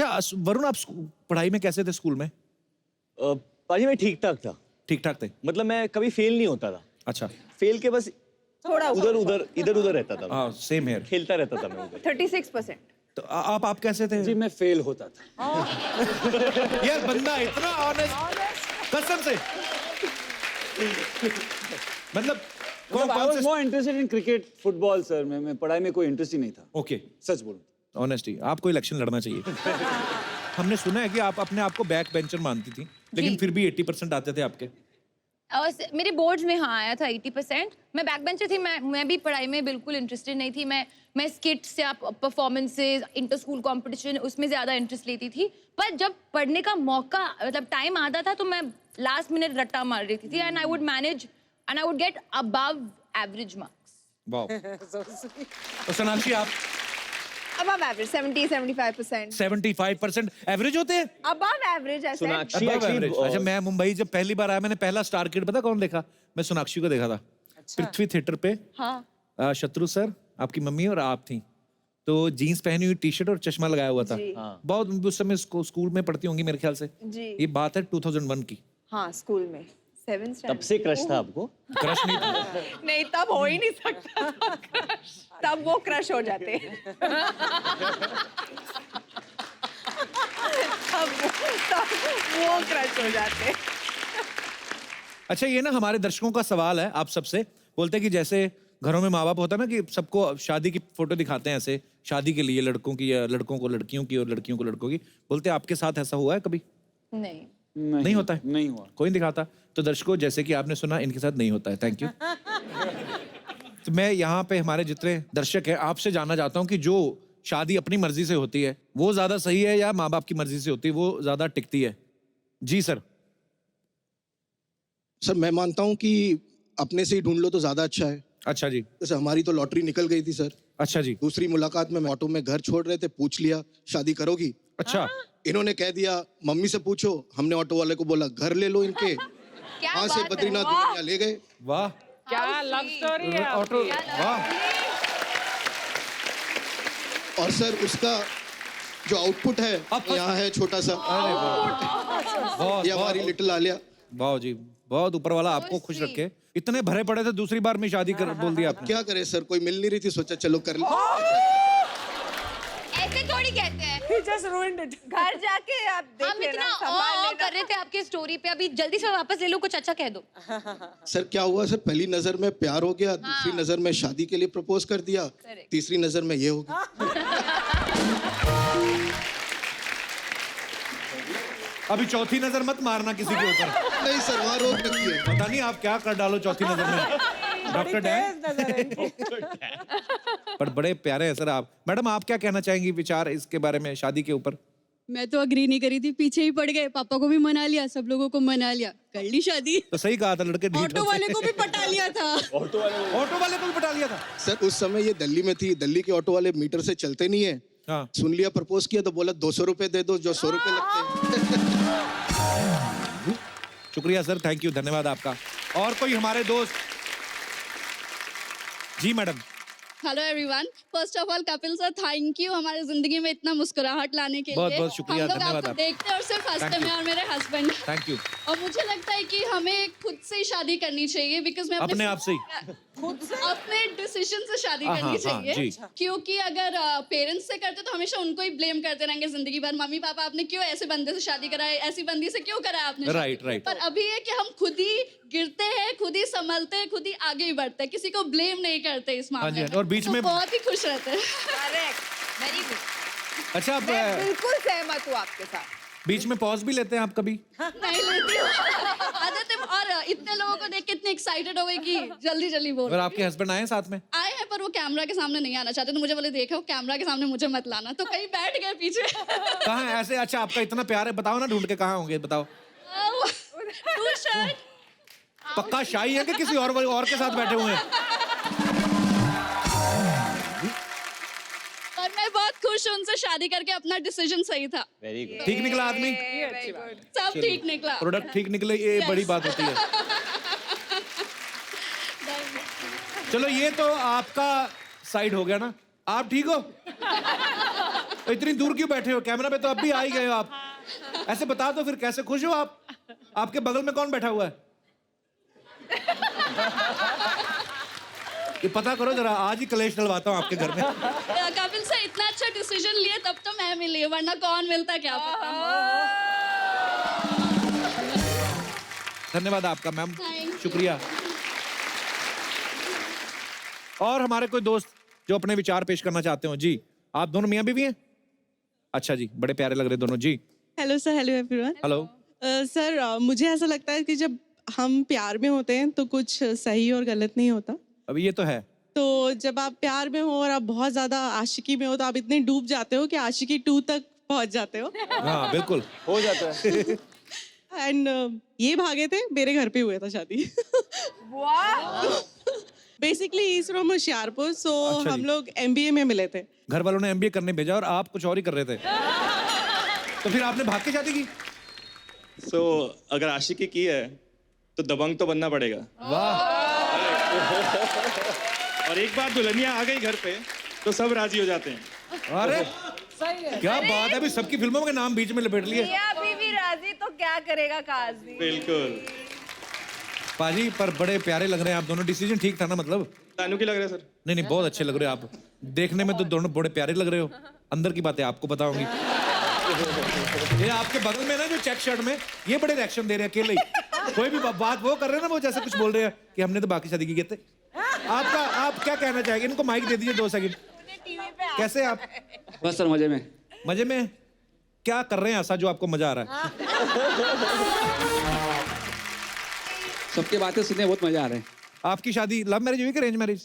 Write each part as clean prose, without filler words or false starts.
अच्छा वरुण, आप पढ़ाई में कैसे थे स्कूल में? पाजी मैं ठीक ठाक था। ठीक ठाक थे? मतलब मैं कभी फेल नहीं होता था। अच्छा। फेल के बस थोड़ा उधर उधर इधर उधर रहता था। हाँ, सेम हेयर। खेलता रहता था मैं उधर। 36%। तो आप कैसे थे? जी मैं फेल होता था। यार बंदा इतना ऑनेस्ट, कसम से। मतलब I was more interested in cricket, football sir. मैं पढ़ाई में कोई इंटरेस्ट ही नहीं था। ओके, सच बोलूं। ऑनेस्टी, आपको इलेक्शन लड़ना चाहिए। हमने सुना है कि आप अपने आप को बैक बेंचर मानती थी, लेकिन फिर भी 80% आते थे आपके। मेरे बोर्ड्स में हाँ आया था 80%। मैं बैक बेंचर थी, मैं भी पढ़ाई में बिल्कुल इंटरेस्टेड नहीं थी। मैं स्किट्स या परफॉर्मेंसेज, इंटर स्कूल कॉम्पिटिशन, उसमें ज़्यादा इंटरेस्ट लेती थी। पर जब पढ़ने का मौका मतलब टाइम आता था तो मैं लास्ट मिनट रट्टा मार रही थी and I would manage and I would get above average marks. Wow. तो सोनाक्षी आप? Above average, 70-75%. 75% एवरेज होते हैं? Above average ऐसे। Sonakshi Above actually average। अच्छा, मैं मुंबई जब पहली बार आया, मैंने पहला स्टार किड पता कौन देखा? मैं सोनाक्षी को देखा था। पृथ्वी थिएटर पे। हाँ। शत्रु सर, आपकी मम्मी और आप थी। तो जीन्स पहनी हुई, टी-शर्ट और चश्मा लगाया हुआ था। बहुत उस समय स्कूल में पढ़ती होंगी मेरे ख्याल से। जी। ये बात है 2001 की। हाँ, स्कूल में 7th तब से क्रश था आपको? क्रश नहीं था। नहीं, तब हो ही नहीं सकता था क्रश। तब वो क्रश हो जाते। तब वो क्रश हो जाते। अच्छा, ये ना हमारे दर्शकों का सवाल है आप सबसे। बोलते हैं कि जैसे घरों में माँ बाप होता है ना कि सबको शादी की फोटो दिखाते हैं ऐसे, शादी के लिए लड़कों की या लड़कों को लड़कियों की और लड़कियों को लड़कों की। बोलते हैं आपके साथ ऐसा हुआ है कभी? नहीं। नहीं होता है? नहीं हुआ। कोई नहीं दिखाता। तो दर्शकों, जैसे कि आपने सुना, इनके साथ नहीं होता है। Thank you. तो मैं यहाँ पे हमारे जितने दर्शक हैं आपसे जानना चाहता हूँ कि जो शादी अपनी मर्जी से होती है वो ज्यादा सही है या माँ बाप की मर्जी से होती है वो ज्यादा टिकती है? जी सर। सर मैं मानता हूँ कि अपने से ही ढूंढ लो तो ज्यादा अच्छा है। अच्छा जी। जैसे हमारी तो लॉटरी निकल गई थी सर। अच्छा जी। दूसरी मुलाकात में ऑटो में घर छोड़ रहे थे, पूछ लिया शादी करोगी? अच्छा। इन्होंने कह दिया मम्मी से पूछो। हमने ऑटो वाले को बोला घर ले लो इनके। वहां से बद्रीनाथ दुल्हनिया ले गए। वाह, क्या लव स्टोरी है ऑटो। वाह। और सर उसका जो आउटपुट है यहाँ है छोटा सा। अरे वाह, ये हमारी लिटिल आलिया। वाह जी, बहुत ऊपर वाला आपको खुश रखे। इतने भरे पड़े थे, दूसरी बार में शादी कर बोल दिया आपने। क्या करे सर, कोई मिल नहीं रही थी, सोचा चलो कर ले। ऐसे थोड़ी कहते हैं। He just ruined it. घर जाके आप देख हम लेना, इतना संभाल ओ लेना। कर रहे थे आपके स्टोरी पे, अभी जल्दी से वापस ले लो, कुछ अच्छा कह दो। सर क्या हुआ सर, पहली नजर में प्यार हो गया, दूसरी नजर में शादी के लिए प्रपोज कर दिया, तीसरी नजर में ये हो गया। अभी चौथी नजर मत मारना किसी के ऊपर। नहीं सर, वहाँ रोक रखी है। पता नहीं आप क्या कर डालो चौथी नजर में। Doctor Dan. पर बड़े प्यारे हैं सर आप। मैडम, आप क्या कहना चाहेंगी विचार इसके बारे में, शादी के ऊपर? मैं तो अग्री नहीं करी थी, पीछे ही पड़ गए। पापा को भी मना लिया, सब लोगों को मना लिया, कर ली शादी। तो सही कहा था, लड़के ढीठ ऑटो वाले को भी पटा लिया था। ऑटो वाले को भी पटा लिया था। सर उस समय ये दिल्ली में थी, दिल्ली के ऑटो वाले मीटर से चलते नहीं है। हाँ। सुन लिया प्रपोज किया तो बोला 200 रुपए दे दो, जो 100 रुपए लगते हैं। शुक्रिया सर, थैंक यू, धन्यवाद आपका। और कोई हमारे दोस्त? जी madam. Hello everyone, first of all Kapil sir thank you हमारे जिंदगी में इतना मुस्कुराहट लाने के बहुत लिए। बहुत शुक्रिया, हम लोग धन्यवाद आपको आप। देखते हैं और सिर्फ हंसते Thank you. हैं, और मेरे हस्बैंड। Thank you. और मुझे लगता है कि हमें खुद से ही शादी करनी चाहिए, बिकॉज मैं अपने आप से ही? अपने डिसीजन से शादी हाँ, करनी हाँ, चाहिए। जी। क्योंकि अगर पेरेंट्स से करते तो हमेशा उनको ही ब्लेम करते रहेंगे जिंदगी भर, मम्मी पापा आपने क्यों ऐसे बंदे से शादी कराई, ऐसी बंदी से क्यों कराया आपने शादी? Right, right. पर अभी है कि हम खुद ही गिरते हैं, खुद ही संभलते हैं, खुद ही आगे ही बढ़ते हैं, किसी को ब्लेम नहीं करते इस मामले हाँ में। जी, और बीच तो में- बहुत ही खुश रहते हैं। Correct. Very good. अच्छा, आप मैं बिल्कुल सहमत हूँ आपके साथ। बीच में पॉज भी लेते हैं आप कभी? नहीं लेती हूँ। आदत है, और इतने लोगों को देख के इतने एक्साइटेड हो गए कि जल्दी जल्दी बोल। और आपके हस्बैंड आए साथ में? आए हैं, पर वो कैमरा के सामने नहीं आना चाहते, तो मुझे बोले देखो कैमरा के सामने मुझे मत लाना, तो कहीं बैठ गए पीछे। कहाँ है ऐसे? अच्छा, आपका इतना प्यार है, बताओ ना ढूंढ के कहाँ होंगे, बताओ। तू शायद पक्का शाही है कि किसी और के साथ बैठे हुए हैं? और मैं बहुत खुश हूँ उनसे शादी करके, अपना डिसीजन सही था। Very good. ठीक निकला आदमी? सब ठीक निकला। प्रोडक्ट ठीक निकले, ये बड़ी बात होती है। चलो, ये तो आपका साइड हो गया ना। आप ठीक हो? तो इतनी दूर क्यों बैठे हो? कैमरा पे तो अब भी आ ही गए हो आप। ऐसे बता दो फिर, कैसे खुश हो आप? आपके बगल में कौन बैठा हुआ है? ये पता करो जरा, आज ही कलेश डलवाता हूँ आपके घर में। कपिल सर इतना अच्छा डिसीजन लिए तब तो मैं मिली, वरना कौन मिलता क्या पता। धन्यवाद आपका मैम, Thank you. शुक्रिया। और हमारे कोई दोस्त जो अपने विचार पेश करना चाहते हो? जी, आप दोनों मियाँ बीवी हैं? अच्छा जी, बड़े प्यारे लग रहे दोनों जी। Hello sir, hello everyone. Hello. Sir मुझे ऐसा लगता है कि जब हम प्यार में होते हैं तो कुछ सही और गलत नहीं होता। अभी ये तो है। तो जब आप प्यार में हो और आप बहुत ज्यादा आशिकी में हो तो आप इतने डूब जाते हो कि आशिकी 2 तक पहुंच जाते हो। हाँ बिल्कुल। हो जाता है। एंड ये भागे थे, मेरे घर पे हुआ था शादी। बेसिकली इज फ्रॉम होशियारपुर, सो अच्छा हम जी। लोग MBA में मिले थे। घर वालों ने MBA करने भेजा और आप कुछ और ही कर रहे थे। तो फिर आपने भाग के शादी की? सो अगर आशिकी की है तो दबंग तो बनना पड़ेगा। वाह, और एक बार दुल्हनिया आ गई घर पे तो सब राजी हो जाते हैं। अरे क्या बात है, अभी सबकी फिल्मों के नाम बीच में लपेट लिए। मियां बीवी राजी तो क्या करेगा काजी। बिल्कुल। पाजी पर बड़े प्यारे लग रहे हैं आप दोनों। डिसीजन ठीक था ना? मतलब तानू की लग रहा है सर? नहीं नहीं, बहुत अच्छे लग रहे हो आप। देखने में तो दोनों बड़े प्यारे लग रहे हो, अंदर की बातें आपको पता होंगी। ये आपके बगल में ना जो चेक शर्ट में, ये बड़े रिएक्शन दे रहे हैं अकेले ही। कोई भी बात वो कर रहे हैं ना, वो जैसे कुछ बोल रहे हैं कि हमने तो बाकी शादी की कहते। आप क्या कहना चाहेंगे? इनको माइक दे दीजिए 2 सेकंड। कैसे आप? बस सर मजे में। मजे में? क्या कर रहे हैं ऐसा जो आपको मजा आ रहा है? सबकी बातें सुनने बहुत मजा आ रहा है। आपकी शादी लव मैरिज हुई कि arrange marriage?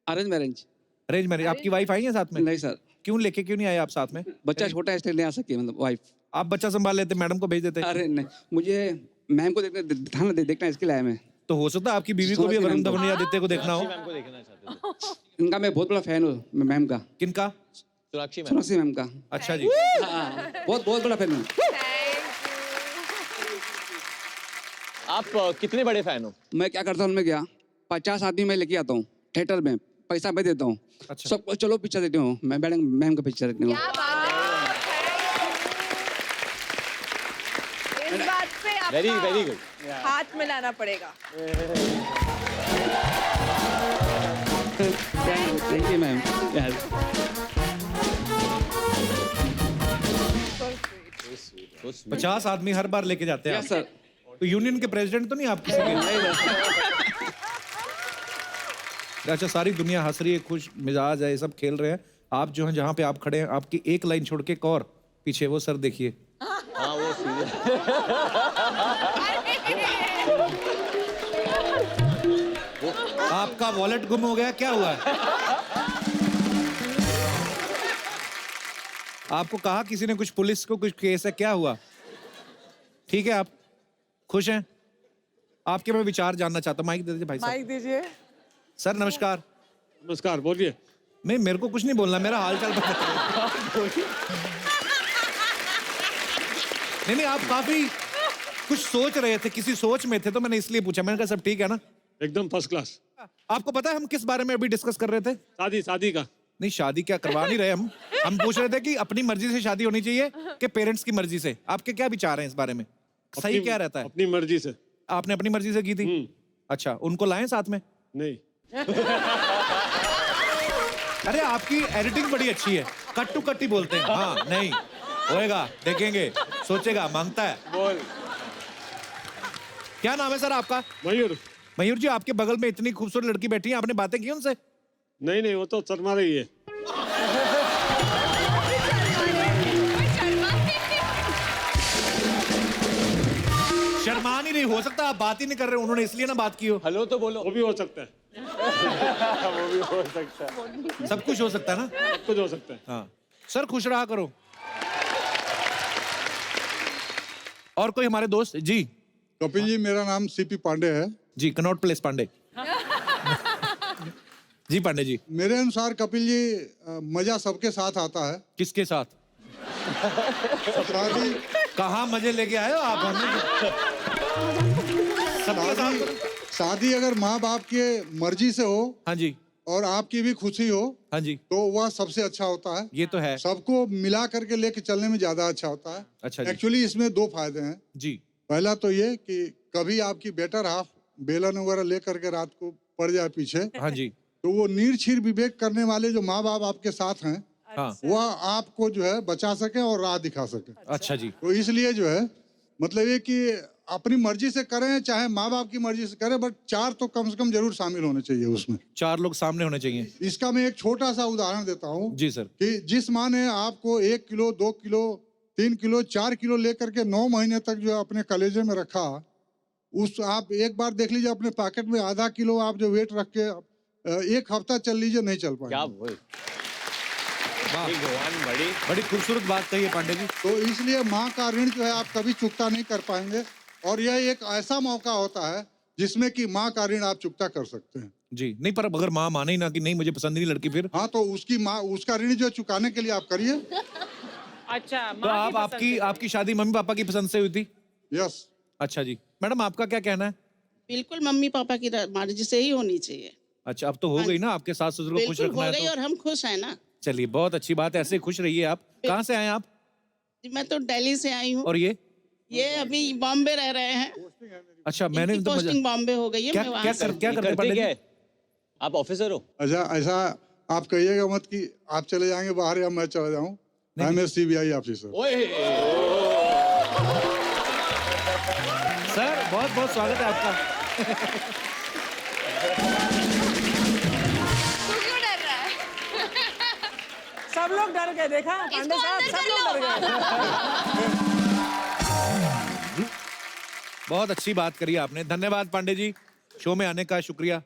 Arrange marriage. Arrange marriage. आपकी वाइफ आई है साथ में? नहीं सर, क्यों लेके क्यों नहीं आए आप साथ में? बच्चा छोटा है इसलिए नहीं आ सकी, मतलब वाइफ। आप बच्चा संभाल लेते, मैडम को भेज देते। अरे नहीं, मुझे मैम को देखना इसके लिए आया मैं। तो हो सकता है आपकी बीवी को भी वरुण धवन या आदित्य को देखना हो। मैम को देखना चाहते थे। इनका मैं बहुत बड़ा फैन हूँ, मैम का, किनका? सोनाक्षी मैम। सोनाक्षी मैम का। अच्छा जी। हाँ, बहुत बहुत बड़ा फैन हूँ। आप कितने बड़े फैन हो? मैं क्या करता हूँ, मैं क्या 50 आदमी मैं लेके आता हूँ थिएटर में, पैसा मैं देता हूँ। अच्छा। सबको चलो पिक्चर देती हूँ, मैं मैम का पिक्चर देखती हूँ। क्या बात है। इस बात से वेरी आपका गुड। हाथ मिलाना पड़ेगा। Thank you ma'am. 50 आदमी हर बार लेके जाते हैं यस आप। सर। तो यूनियन के प्रेसिडेंट तो नहीं आप किसी के? अच्छा, सारी दुनिया हंस रही है, खुश मिजाज है, ये सब खेल रहे हैं। आप जो हैं जहाँ पे आप खड़े हैं, आपकी एक लाइन छोड़ के एक और पीछे वो सर देखिए। हाँ वो सीधे। आपका वॉलेट गुम हो गया, क्या हुआ है? आपको कहा किसी ने कुछ, पुलिस को कुछ केस है, क्या हुआ? ठीक है, आप खुश हैं? आपके मैं विचार जानना चाहता हूँ। माइक दे दीजिए भाई साहब। माइक दीजिए। सर नमस्कार। नमस्कार, बोलिए। नहीं, मेरे को कुछ नहीं बोलना, मेरा हाल चाल पता। नहीं, आप काफी कुछ सोच रहे थे, किसी सोच में थे, तो मैंने इसलिए पूछा। मैंने कहा सब ठीक है ना? एकदम फर्स्ट क्लास। आपको पता है हम किस बारे में अभी डिस्कस कर रहे थे? शादी का। नहीं, शादी क्या करवा नहीं रहे हम पूछ रहे थे कि अपनी मर्जी से शादी होनी चाहिए कि पेरेंट्स की मर्जी से। आपके क्या विचार हैं इस बारे में? सही क्या रहता है? अपनी मर्जी से। आपने अपनी मर्जी से की थी? अच्छा, उनको लाएं साथ में? नहीं। अरे आपकी एडिटिंग बड़ी अच्छी है, कट टू कट ही बोलते हैं। हाँ, नहीं होएगा, देखेंगे, सोचेगा, मांगता है। बोल। क्या नाम है सर आपका? मयूर। मयूर जी, आपके बगल में इतनी खूबसूरत लड़की बैठी है, आपने बातें की उनसे? नहीं, वो तो शर्मा रही है। शर्मा नहीं रही, हो सकता आप बात ही नहीं कर रहे, उन्होंने इसलिए ना बात की हो। हेलो तो बोलो। वो भी हो सकता है। वो भी हो सकता है। सब कुछ हो सकता है ना? सब कुछ हो सकता है। हाँ सर, खुश रहा करो। और कोई हमारे दोस्त? जी कपिल जी, मेरा नाम CP पांडे है। जी, कनॉट प्लेस पांडे। जी पांडे जी। मेरे अनुसार कपिल जी, मजा सबके साथ आता है। किसके साथ? शादी कहाँ मजे लेके आए हो आप हमें? सबके साथ। शादी अगर माँ बाप के मर्जी से हो हाँ जी, और आपकी भी खुशी हो हाँ जी, तो वह सबसे अच्छा होता है। ये तो है। सबको मिला करके लेके चलने में ज्यादा अच्छा होता है। अच्छा जी। एक्चुअली इसमें 2 फायदे हैं। जी, पहला तो ये कि कभी आपकी बेटर हाफ बेलन वगैरह लेकर के रात को पड़ जाए पीछे, हाँ जी, तो वो निर्छीर विवेक करने वाले जो माँ बाप आपके साथ हैं, हाँ, वह आपको जो है बचा सके और राह दिखा सके। अच्छा जी, तो इसलिए जो है मतलब ये कि अपनी मर्जी से करें चाहे माँ बाप की मर्जी से करें, बट 4 तो कम से कम जरूर शामिल होने चाहिए उसमें। 4 लोग सामने होने चाहिए। इसका मैं एक छोटा सा उदाहरण देता हूँ जी सर। कि जिस माँ ने आपको 1 किलो 2 किलो 3 किलो 4 किलो लेकर के 9 महीने तक जो है अपने कलेजे में रखा, उस आप एक बार देख लीजिए अपने पॉकेट में आधा किलो आप जो वेट रख के 1 हफ्ता चल लीजिए, नहीं चल क्या पाएंगे। बोल वाह, भगवान, बड़ी बड़ी खूबसूरत बात कही है पांडे जी। तो इसलिए माँ का ऋण जो है आप कभी चुकता नहीं कर पाएंगे, और यह एक ऐसा मौका होता है जिसमें कि माँ का ऋण आप चुकता कर सकते हैं। जी, नहीं पर अगर माँ माने ही ना कि नहीं मुझे पसंद नहीं लड़की, फिर हाँ, तो उसकी माँ उसका ऋण जो चुकाने के लिए आप करिए। अच्छा, तो आप आपकी शादी मम्मी पापा की पसंद से हुई थी? यस। अच्छा जी, मैडम आपका क्या कहना है? बिल्कुल मम्मी पापा की मर्जी से ही होनी चाहिए। अच्छा, अब तो हो गई ना, आपके सास ससुर को खुश बिल्कुल रखना हो है गई तो। और हम खुश हैं ना। चलिए, बहुत अच्छी बात है, ऐसे खुश रहिए आप। कहाँ से आए आप? मैं तो दिल्ली से आई हूँ। और ये अभी बॉम्बे रह रहे हैं। अच्छा, मैंने इनकी तो पोस्टिंग बॉम्बे हो गई है। क्या मैं वहाँ क्या से कर क्या करते करते पंडित क्या जी? है? आप ऑफिसर हो? अच्छा, ऐसा आप कहिएगा मत कि आप चले जाएंगे बाहर या मैं चला जाऊं। I am a CBI officer. ओए सर, बहुत बहुत स्वागत है आपका। तू क्यों डर रहा है? सब लोग डर गए, देखा पांडे इसको साहब, अंदर सब कर लोग डर गए। बहुत अच्छी बात करी आपने, धन्यवाद पांडे जी, शो में आने का शुक्रिया।